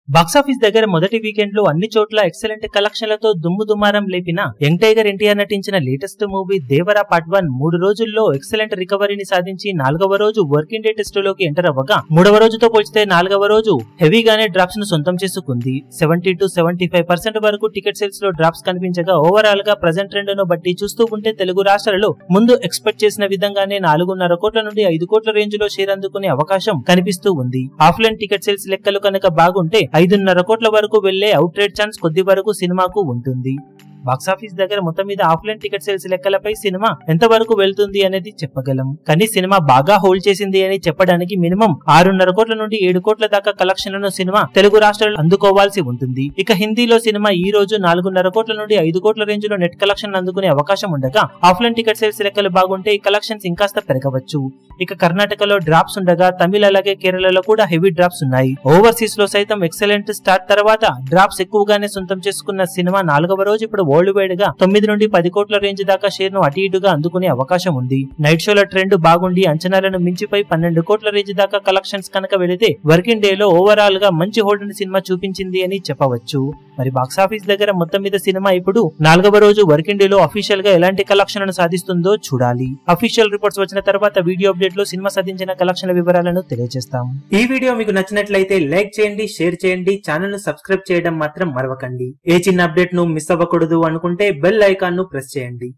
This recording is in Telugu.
బాక్సాఫీస్ దగ్గర మొదటి వీకెండ్ లో అన్ని చోట్ల ఎక్సలెంట్ కలెక్షన్లతో దుమ్ము దుమారం లేపిన యంగ్ టైగర్ ఎన్టీఆర్ నటించిన లేటెస్ట్ మూవీ దేవరా పార్ట్ 1 3 రోజుల్లో ఎక్సలెంట్ రికవరీని సాధించి 4వ రోజు వర్కింగ్ డే టెస్ట్ లోకి ఎంటర్ అవ్వగా 3వ రోజుతో పోల్చితే 4వ రోజు హెవీగానే డ్రాప్స్ ను సొంతం చేసుకుంది. 70 to 75% వరకు టికెట్ సేల్స్ లో డ్రాప్స్ కనిపించగా ఓవరాల్ గా ప్రెజెంట్ ట్రెండ్ ను బట్టి చూస్తూ ఉంటే తెలుగు రాష్ట్రాలలో ముందు ఎక్స్పెక్ట్ చేసిన విధంగానే 4.5 కోట్ల నుండి 5 కోట్ల రేంజ్ లో షేర్ అందుకునే అవకాశం కనిపిస్తూ ఉంది. ఆఫ్లైన్ టికెట్ సేల్స్ లెక్కలు కనుక బాగుంటే 5.5 కోట్ల వరకు వెళ్లే అవుట్ రేట్ ఛాన్స్ కొద్ది వరకు సినిమాకు ఉంటుంది. బాక్సాఫీస్ దగ్గర మొత్తం మీద ఆఫ్లైన్ టికెట్ సేల్స్ లెక్కలపై సినిమా ఎంత వరకు వెళ్తుంది అనేది చెప్పగలం. కానీ సినిమా బాగా హోల్డ్ చేసింది అని చెప్పడానికి మినిమం 6.5 కోట్ల నుండి 7 కోట్ల దాకా కలెక్షన్లను సినిమా తెలుగు రాష్ట్రాలు అందుకోవాల్సి ఉంటుంది. ఇక హిందీలో సినిమా ఈ రోజు 4.5 కోట్ల నుండి 5 కోట్ల రేంజ్ లో నెట్ కలెక్షన్ అందుకునే అవకాశం ఉండగా ఆఫ్లైన్ టికెట్ సేల్స్ లెక్కలు బాగుంటే ఈ కలెక్షన్స్ ఇంకాస్త పెరగవచ్చు. ఇక కర్ణాటకలో డ్రాప్స్ ఉండగా తమిళ అలాగే కేరళలో కూడా హెవీ డ్రాప్స్ ఉన్నాయి. ఓవర్సీస్ లో సైతం ఎక్సలెంట్ స్టార్ట్ తర్వాత డ్రాప్స్ ఎక్కువగానే సొంతం చేసుకున్న సినిమా 4వ రోజు ఇప్పుడు వరల్డ్ వైడ్ గా 9 నుండి 10 కోట్ల రేంజ్ దాకా షేర్ ను అటు ఇటుగా అందుకునే అవకాశం ఉంది. నైట్ షోల ట్రెండ్ బాగుండి అంచనాలను మించిపోయి 12 కోట్ల రేంజ్ దాకా కలెక్షన్స్ కనుక వెళితే వర్కింగ్ డే లో ఓవరాల్ గా మంచి హోల్డ్ ని సినిమా చూపించింది అని చెప్పవచ్చు. మరి బాక్సాఫీస్ దగ్గర మొత్తం మీద సినిమా ఇప్పుడు 4వ రోజు వర్కింగ్ డే లో అఫీషియల్ గా ఎలాంటి కలెక్షన్ సాధిస్తుందో చూడాలి. అఫీషియల్ రిపోర్ట్స్ వచ్చిన తర్వాత వీడియో అప్డేట్ లో సినిమా సాధించిన కలెక్షన్ల వివరాలను తెలియజేస్తాం. ఈ వీడియో మీకు నచ్చినట్లయితే లైక్ చేయండి, షేర్ చేయండి, ఛానల్ ను సబ్స్క్రైబ్ చేయడం మాత్రం మరవకండి. ఏ చిన్న అప్డేట్ ను మిస్ అవ్వకూడదు అనుకుంటే బెల్ ఐకాన్ ను ప్రెస్ చేయండి.